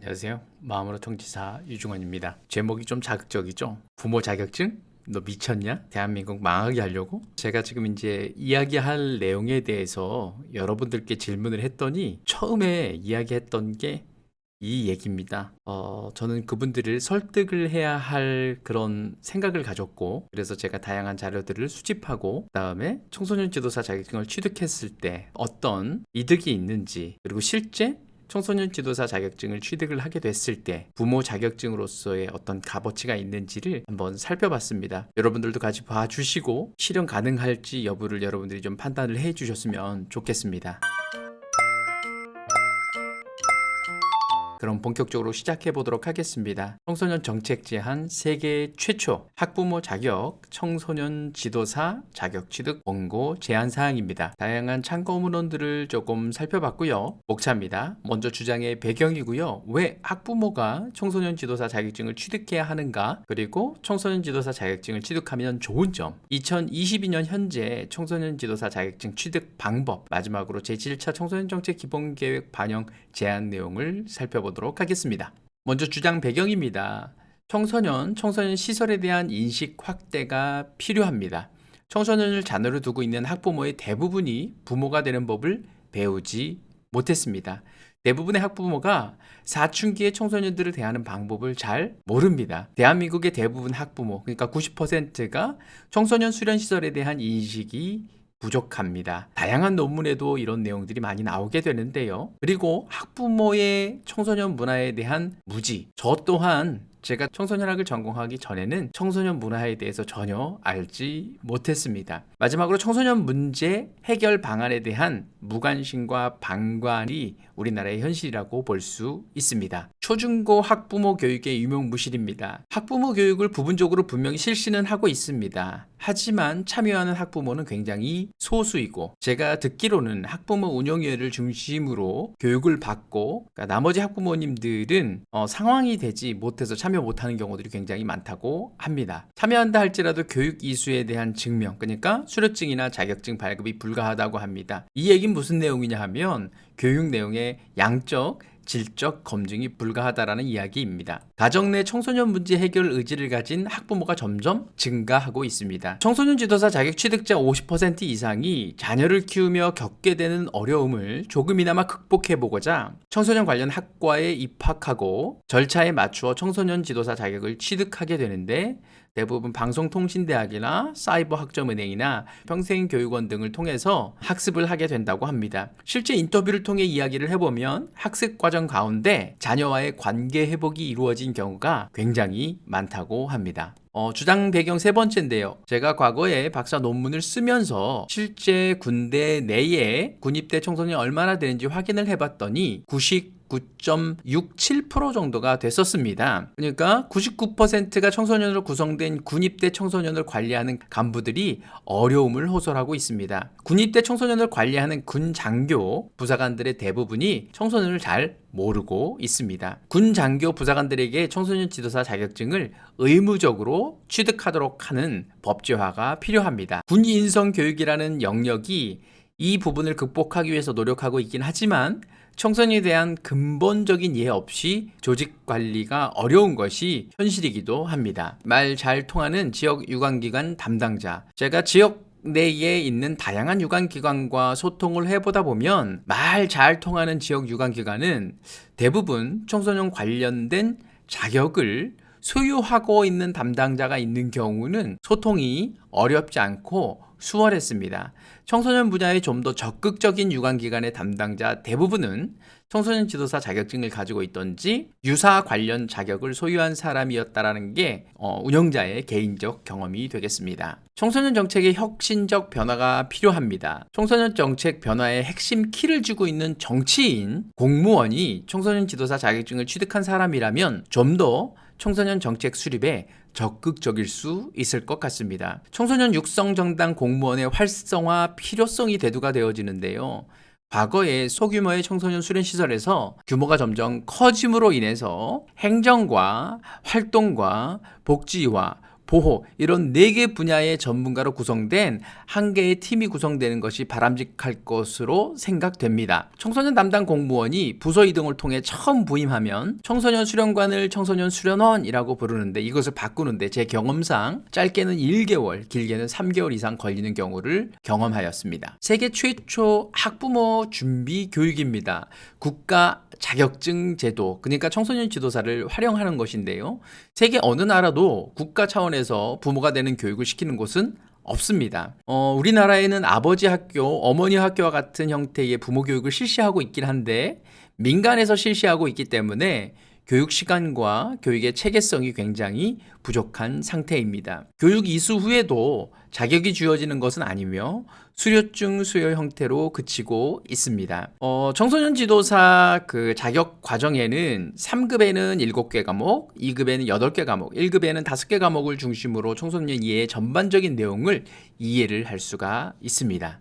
안녕하세요. 마음으로 통지사 유중원입니다. 제목이 좀 자극적이죠? 부모 자격증? 너 미쳤냐? 대한민국 망하게 하려고? 제가 지금 이제 이야기할 내용에 대해서 여러분들께 질문을 했더니 처음에 이야기했던 게 이 얘기입니다. 저는 그분들을 설득을 해야 할 그런 생각을 가졌고, 그래서 제가 다양한 자료들을 수집하고, 그다음에 청소년 지도사 자격증을 취득했을 때 어떤 이득이 있는지, 그리고 실제 청소년 지도사 자격증을 취득을 하게 됐을 때 부모 자격증으로서의 어떤 값어치가 있는지를 한번 살펴봤습니다. 여러분들도 같이 봐주시고 실현 가능할지 여부를 여러분들이 좀 판단을 해주셨으면 좋겠습니다. 그럼 본격적으로 시작해 보도록 하겠습니다. 청소년 정책 제한 세계 최초 학부모 자격 청소년 지도사 자격 취득 권고 제한 사항입니다. 다양한 참고 문헌들을 조금 살펴봤고요. 목차입니다. 먼저 주장의 배경이고요. 왜 학부모가 청소년 지도사 자격증을 취득해야 하는가? 그리고 청소년 지도사 자격증을 취득하면 좋은 점. 2022년 현재 청소년 지도사 자격증 취득 방법. 마지막으로 제7차 청소년 정책 기본계획 반영 제한 내용을 살펴보도록 하겠습니다. 먼저 주장 배경입니다. 청소년 시설에 대한 인식 확대가 필요합니다. 청소년을 자녀로 두고 있는 학부모의 대부분이 부모가 되는 법을 배우지 못했습니다. 대부분의 학부모가 사춘기의 청소년들을 대하는 방법을 잘 모릅니다. 대한민국의 대부분 학부모, 그러니까 90%가 청소년 수련시설에 대한 인식이 부족합니다. 다양한 논문에도 이런 내용들이 많이 나오게 되는데요. 그리고 학부모의 청소년 문화에 대한 무지. 저 또한 제가 청소년학을 전공하기 전에는 청소년 문화에 대해서 전혀 알지 못했습니다. 마지막으로 청소년 문제 해결 방안에 대한 무관심과 방관이 우리나라의 현실이라고 볼 수 있습니다. 초중고 학부모 교육의 유명무실입니다. 학부모 교육을 부분적으로 분명히 실시는 하고 있습니다. 하지만 참여하는 학부모는 굉장히 소수이고, 제가 듣기로는 학부모 운영위원회를 중심으로 교육을 받고, 그러니까 나머지 학부모님들은 상황이 되지 못해서 참여 못하는 경우들이 굉장히 많다고 합니다. 참여한다 할지라도 교육 이수에 대한 증명, 그러니까 수료증이나 자격증 발급이 불가하다고 합니다. 이 얘기는 무슨 내용이냐 하면 교육 내용의 양적, 질적 검증이 불가하다라는 이야기입니다. 가정 내 청소년 문제 해결 의지를 가진 학부모가 점점 증가하고 있습니다. 청소년 지도사 자격 취득자 50% 이상이 자녀를 키우며 겪게 되는 어려움을 조금이나마 극복해보고자 청소년 관련 학과에 입학하고 절차에 맞추어 청소년 지도사 자격을 취득하게 되는데, 대부분 방송통신대학이나 사이버학점은행이나 평생교육원 등을 통해서 학습을 하게 된다고 합니다. 실제 인터뷰를 통해 이야기를 해보면 학습 과정 가운데 자녀와의 관계 회복이 이루어진 경우가 굉장히 많다고 합니다. 주장 배경 세 번째인데요. 제가 과거에 박사 논문을 쓰면서 실제 군대 내에 군입대 청소년이 얼마나 되는지 확인을 해봤더니 99.67% 정도가 됐었습니다. 그러니까 99%가 청소년으로 구성된 군입대 청소년을 관리하는 간부들이 어려움을 호소하고 있습니다. 군입대 청소년을 관리하는 군장교 부사관들의 대부분이 청소년을 잘 모르고 있습니다. 군장교 부사관들에게 청소년 지도사 자격증을 의무적으로 취득하도록 하는 법제화가 필요합니다. 군 인성 교육이라는 영역이 이 부분을 극복하기 위해서 노력하고 있긴 하지만 청소년에 대한 근본적인 이해 없이 조직 관리가 어려운 것이 현실이기도 합니다. 말 잘 통하는 지역 유관기관 담당자, 제가 지역 내에 있는 다양한 유관기관과 소통을 해보다 보면 말 잘 통하는 지역 유관기관은 대부분 청소년 관련된 자격을 소유하고 있는 담당자가 있는 경우는 소통이 어렵지 않고 수월했습니다. 청소년 분야에 좀 더 적극적인 유관기관의 담당자 대부분은 청소년 지도사 자격증을 가지고 있던지 유사 관련 자격을 소유한 사람이었다라는 게 운영자의 개인적 경험이 되겠습니다. 청소년 정책의 혁신적 변화가 필요합니다. 청소년 정책 변화의 핵심 키를 쥐고 있는 정치인, 공무원이 청소년 지도사 자격증을 취득한 사람이라면 좀 더 청소년 정책 수립에 적극적일 수 있을 것 같습니다. 청소년 육성 정당 공무원의 활성화 필요성이 대두가 되어지는데요. 과거에 소규모의 청소년 수련시설에서 규모가 점점 커짐으로 인해서 행정과 활동과 복지와 보호 이런 4개 분야의 전문가로 구성된 한 개의 팀이 구성되는 것이 바람직할 것으로 생각됩니다. 청소년 담당 공무원이 부서 이동을 통해 처음 부임하면 청소년 수련관을 청소년 수련원이라고 부르는데 이것을 바꾸는데 제 경험상 짧게는 1개월, 길게는 3개월 이상 걸리는 경우를 경험하였습니다. 세계 최초 학부모 준비 교육입니다. 국가 자격증 제도, 그러니까 청소년 지도사를 활용하는 것인데요. 세계 어느 나라도 국가 차원에서 부모가 되는 교육을 시키는 곳은 없습니다. 우리나라에는 아버지 학교, 어머니 학교와 같은 형태의 부모 교육을 실시하고 있긴 한데 민간에서 실시하고 있기 때문에 교육 시간과 교육의 체계성이 굉장히 부족한 상태입니다. 교육 이수 후에도 자격이 주어지는 것은 아니며 수료증 수여 형태로 그치고 있습니다. 청소년 지도사 그 자격 과정에는 3급에는 7개 과목, 2급에는 8개 과목, 1급에는 5개 과목을 중심으로 청소년 이해의 전반적인 내용을 이해를 할 수가 있습니다.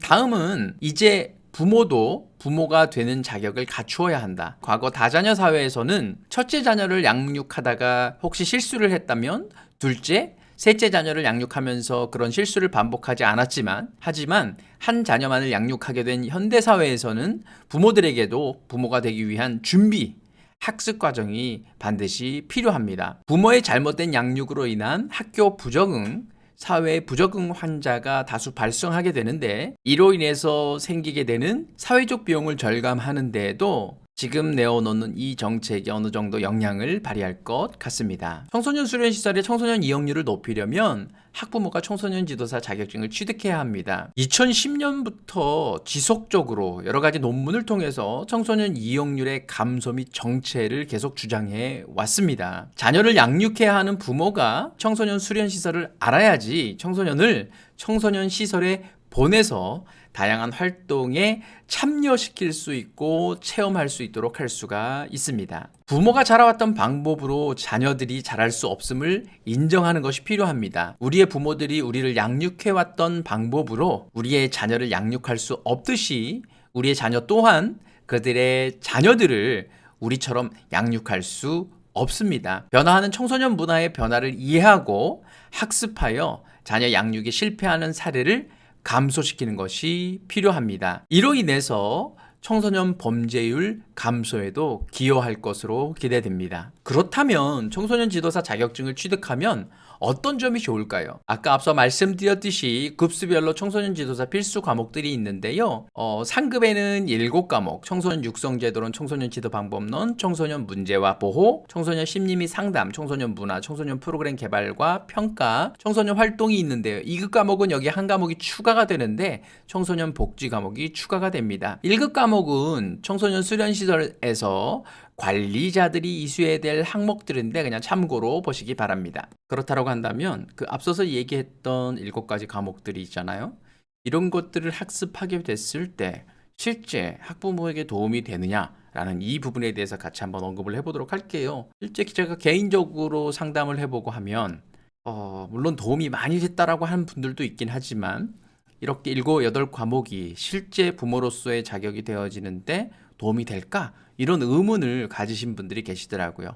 다음은 이제 부모도 부모가 되는 자격을 갖추어야 한다. 과거 다자녀 사회에서는 첫째 자녀를 양육하다가 혹시 실수를 했다면 둘째, 셋째 자녀를 양육하면서 그런 실수를 반복하지 않았지만 하지만 한 자녀만을 양육하게 된 현대 사회에서는 부모들에게도 부모가 되기 위한 준비, 학습 과정이 반드시 필요합니다. 부모의 잘못된 양육으로 인한 학교 부적응, 사회 부적응 환자가 다수 발생하게 되는데 이로 인해서 생기게 되는 사회적 비용을 절감하는 데에도 지금 내어놓는 이 정책이 어느 정도 영향을 발휘할 것 같습니다. 청소년 수련시설의 청소년 이용률을 높이려면 학부모가 청소년 지도사 자격증을 취득해야 합니다. 2010년부터 지속적으로 여러 가지 논문을 통해서 청소년 이용률의 감소 및 정체를 계속 주장해 왔습니다. 자녀를 양육해야 하는 부모가 청소년 수련시설을 알아야지 청소년을 청소년 시설에 보내서 다양한 활동에 참여시킬 수 있고 체험할 수 있도록 할 수가 있습니다. 부모가 자라왔던 방법으로 자녀들이 자랄 수 없음을 인정하는 것이 필요합니다. 우리의 부모들이 우리를 양육해왔던 방법으로 우리의 자녀를 양육할 수 없듯이 우리의 자녀 또한 그들의 자녀들을 우리처럼 양육할 수 없습니다. 변화하는 청소년 문화의 변화를 이해하고 학습하여 자녀 양육에 실패하는 사례를 감소시키는 것이 필요합니다. 이로 인해서 청소년 범죄율 감소에도 기여할 것으로 기대됩니다. 그렇다면 청소년 지도사 자격증을 취득하면 어떤 점이 좋을까요? 아까 앞서 말씀드렸듯이 급수별로 청소년 지도사 필수 과목들이 있는데요. 상급에는 7과목, 청소년 육성제도론, 청소년 지도 방법론, 청소년 문제와 보호, 청소년 심리 및 상담, 청소년 문화, 청소년 프로그램 개발과 평가, 청소년 활동이 있는데요. 2급 과목은 여기 한 과목이 추가가 되는데 청소년 복지 과목이 추가가 됩니다. 1급 과목은 청소년 수련시설에서 관리자들이 이수해야 될 항목들인데 그냥 참고로 보시기 바랍니다. 그렇다고 한다면 그 앞서서 얘기했던 7가지 과목들이 있잖아요. 이런 것들을 학습하게 됐을 때 실제 학부모에게 도움이 되느냐라는 이 부분에 대해서 같이 한번 언급을 해보도록 할게요. 실제 제가 개인적으로 상담을 해보고 하면 물론 도움이 많이 됐다라고 하는 분들도 있긴 하지만 이렇게 7, 8과목이 실제 부모로서의 자격이 되어지는데 도움이 될까? 이런 의문을 가지신 분들이 계시더라고요.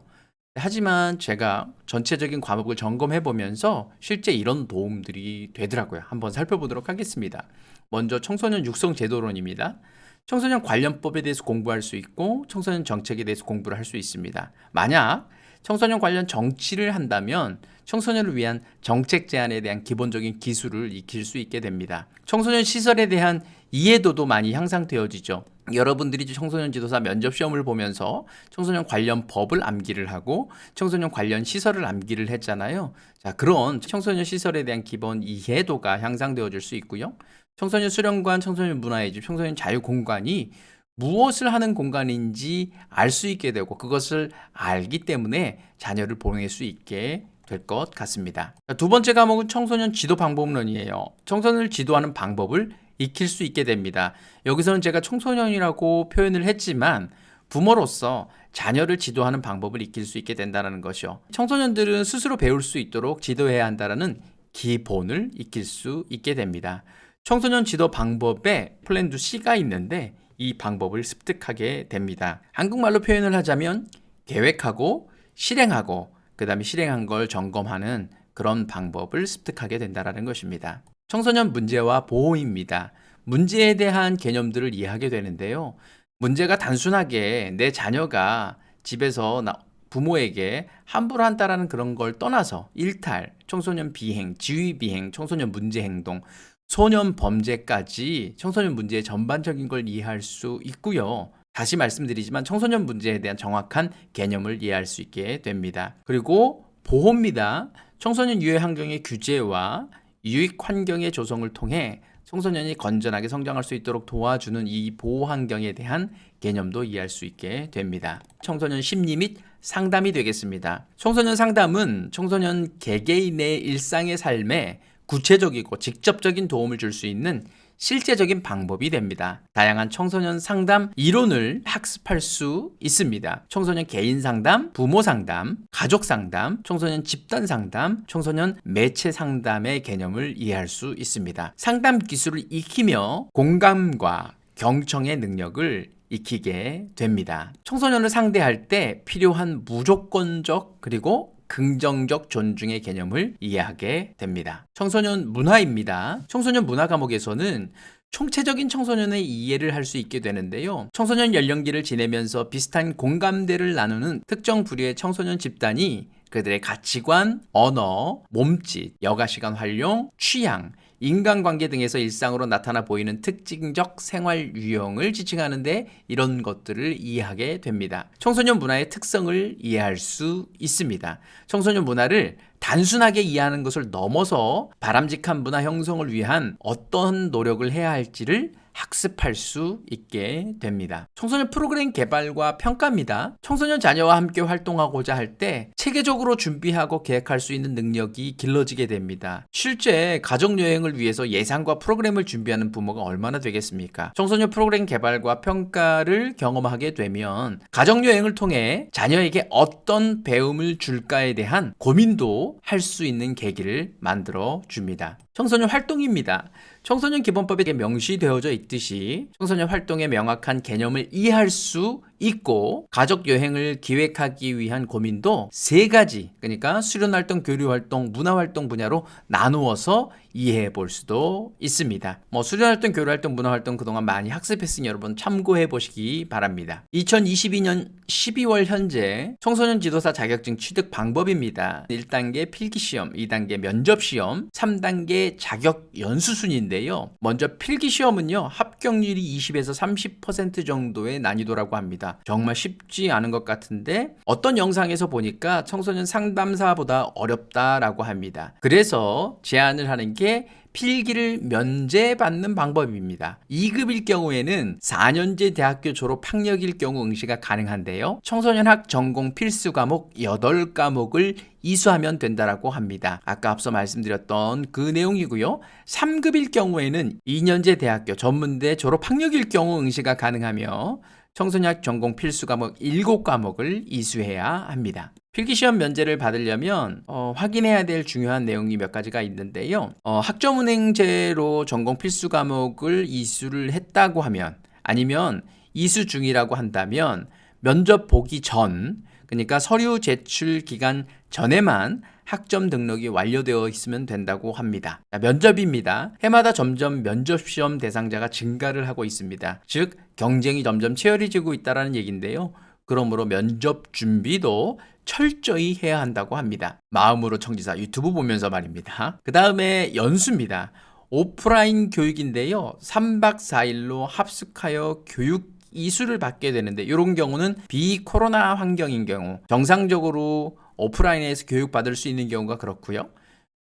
하지만 제가 전체적인 과목을 점검해 보면서 실제 이런 도움들이 되더라고요. 한번 살펴보도록 하겠습니다. 먼저 청소년 육성 제도론입니다. 청소년 관련법에 대해서 공부할 수 있고 청소년 정책에 대해서 공부를 할 수 있습니다. 만약 청소년 관련 정치를 한다면 청소년을 위한 정책 제안에 대한 기본적인 기술을 익힐 수 있게 됩니다. 청소년 시설에 대한 이해도도 많이 향상되어지죠. 여러분들이 청소년 지도사 면접 시험을 보면서 청소년 관련 법을 암기를 하고 청소년 관련 시설을 암기를 했잖아요. 자, 그런 청소년 시설에 대한 기본 이해도가 향상되어질 수 있고요. 청소년 수련관, 청소년 문화의 집, 청소년 자유공간이 무엇을 하는 공간인지 알 수 있게 되고 그것을 알기 때문에 자녀를 보낼 수 있게 될 것 같습니다. 두 번째 과목은 청소년 지도 방법론이에요. 청소년을 지도하는 방법을 익힐 수 있게 됩니다. 여기서는 제가 청소년이라고 표현을 했지만 부모로서 자녀를 지도하는 방법을 익힐 수 있게 된다는 것이요. 청소년들은 스스로 배울 수 있도록 지도해야 한다는 기본을 익힐 수 있게 됩니다. 청소년 지도 방법에 플랜2 C가 있는데 이 방법을 습득하게 됩니다. 한국말로 표현을 하자면 계획하고 실행하고 그 다음에 실행한 걸 점검하는 그런 방법을 습득하게 된다는 것입니다. 청소년 문제와 보호입니다. 문제에 대한 개념들을 이해하게 되는데요. 문제가 단순하게 내 자녀가 집에서 부모에게 함부로 한다라는 그런 걸 떠나서 일탈, 청소년 비행, 지위 비행, 청소년 문제 행동, 소년 범죄까지 청소년 문제의 전반적인 걸 이해할 수 있고요. 다시 말씀드리지만 청소년 문제에 대한 정확한 개념을 이해할 수 있게 됩니다. 그리고 보호입니다. 청소년 유해 환경의 규제와 유익 환경의 조성을 통해 청소년이 건전하게 성장할 수 있도록 도와주는 이 보호 환경에 대한 개념도 이해할 수 있게 됩니다. 청소년 심리 및 상담이 되겠습니다. 청소년 상담은 청소년 개개인의 일상의 삶에 구체적이고 직접적인 도움을 줄 수 있는 실제적인 방법이 됩니다. 다양한 청소년 상담 이론을 학습할 수 있습니다. 청소년 개인 상담, 부모 상담, 가족 상담, 청소년 집단 상담, 청소년 매체 상담의 개념을 이해할 수 있습니다. 상담 기술을 익히며 공감과 경청의 능력을 익히게 됩니다. 청소년을 상대할 때 필요한 무조건적 그리고 긍정적 존중의 개념을 이해하게 됩니다. 청소년 문화입니다. 청소년 문화 과목에서는 총체적인 청소년의 이해를 할 수 있게 되는데요. 청소년 연령기를 지내면서 비슷한 공감대를 나누는 특정 부류의 청소년 집단이 그들의 가치관, 언어, 몸짓, 여가시간 활용, 취향, 인간관계 등에서 일상으로 나타나 보이는 특징적 생활 유형을 지칭하는데 이런 것들을 이해하게 됩니다. 청소년 문화의 특성을 이해할 수 있습니다. 청소년 문화를 단순하게 이해하는 것을 넘어서 바람직한 문화 형성을 위한 어떤 노력을 해야 할지를 학습할 수 있게 됩니다. 청소년 프로그램 개발과 평가입니다. 청소년 자녀와 함께 활동하고자 할 때 체계적으로 준비하고 계획할 수 있는 능력이 길러지게 됩니다. 실제 가족여행을 위해서 예산과 프로그램을 준비하는 부모가 얼마나 되겠습니까? 청소년 프로그램 개발과 평가를 경험하게 되면 가족여행을 통해 자녀에게 어떤 배움을 줄까에 대한 고민도 할 수 있는 계기를 만들어 줍니다. 청소년 활동입니다. 청소년 기본법에 명시되어져 있듯이 청소년 활동의 명확한 개념을 이해할 수 있고 가족 여행을 기획하기 위한 고민도 세 가지, 그러니까 수련활동, 교류활동, 문화활동 분야로 나누어서 이해해 볼 수도 있습니다. 수련활동, 교류활동, 문화활동 그동안 많이 학습했으니 여러분 참고해 보시기 바랍니다. 2022년 12월 현재 청소년 지도사 자격증 취득 방법입니다. 1단계 필기시험, 2단계 면접시험, 3단계 자격 연수순인데요. 먼저 필기시험은요, 합격률이 20에서 30% 정도의 난이도라고 합니다. 정말 쉽지 않은 것 같은데 어떤 영상에서 보니까 청소년 상담사보다 어렵다라고 합니다. 그래서 제안을 하는 게 필기를 면제받는 방법입니다. 2급일 경우에는 4년제 대학교 졸업 학력일 경우 응시가 가능한데요. 청소년학 전공 필수 과목 8과목을 이수하면 된다라고 합니다. 아까 앞서 말씀드렸던 그 내용이고요. 3급일 경우에는 2년제 대학교 전문대 졸업 학력일 경우 응시가 가능하며 청소년학 전공 필수 과목 7과목을 이수해야 합니다. 필기시험 면제를 받으려면 확인해야 될 중요한 내용이 몇 가지가 있는데요. 학점은행제로 전공 필수 과목을 이수를 했다고 하면, 아니면 이수 중이라고 한다면 면접 보기 전, 그러니까 서류 제출 기간 전에만 학점 등록이 완료되어 있으면 된다고 합니다. 면접입니다. 해마다 점점 면접시험 대상자가 증가를 하고 있습니다. 즉 경쟁이 점점 치열해지고 있다는 얘기인데요. 그러므로 면접 준비도 철저히 해야 한다고 합니다. 마음으로 청지사 유튜브 보면서 말입니다. 그 다음에 연수입니다. 오프라인 교육인데요. 3박 4일로 합숙하여 교육 이수를 받게 되는데, 이런 경우는 비코로나 환경인 경우, 정상적으로 오프라인에서 교육받을 수 있는 경우가 그렇고요.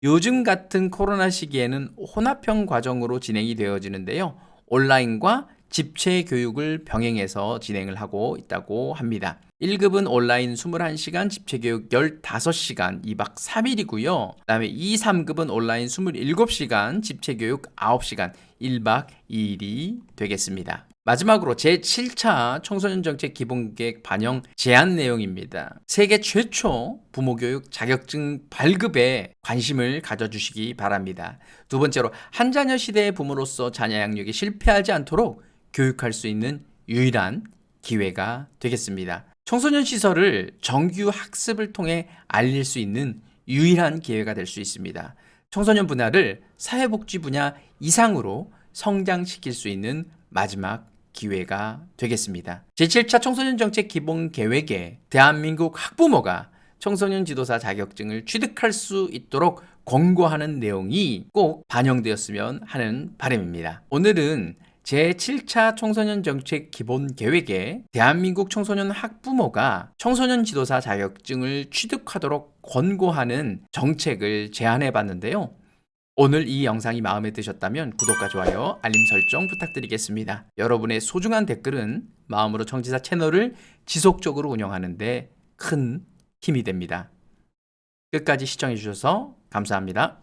요즘 같은 코로나 시기에는 혼합형 과정으로 진행이 되어지는데요. 온라인과 집체 교육을 병행해서 진행을 하고 있다고 합니다. 1급은 온라인 21시간, 집체 교육 15시간, 2박 3일이고요. 그 다음에 2, 3급은 온라인 27시간, 집체 교육 9시간, 1박 2일이 되겠습니다. 마지막으로 제7차 청소년 정책 기본계획 반영 제안 내용입니다. 세계 최초 부모교육 자격증 발급에 관심을 가져주시기 바랍니다. 두 번째로 한 자녀 시대의 부모로서 자녀 양육에 실패하지 않도록 교육할 수 있는 유일한 기회가 되겠습니다. 청소년 시설을 정규 학습을 통해 알릴 수 있는 유일한 기회가 될 수 있습니다. 청소년 분야를 사회복지 분야 이상으로 성장시킬 수 있는 마지막 기회가 되겠습니다. 제7차 청소년 정책 기본 계획에 대한민국 학부모가 청소년 지도사 자격증을 취득할 수 있도록 권고하는 내용이 꼭 반영되었으면 하는 바람입니다. 오늘은 제7차 청소년 정책 기본 계획에 대한민국 청소년 학부모가 청소년 지도사 자격증을 취득하도록 권고하는 정책을 제안해 봤는데요. 오늘 이 영상이 마음에 드셨다면 구독과 좋아요, 알림 설정 부탁드리겠습니다. 여러분의 소중한 댓글은 마음으로 청지사 채널을 지속적으로 운영하는 데 큰 힘이 됩니다. 끝까지 시청해 주셔서 감사합니다.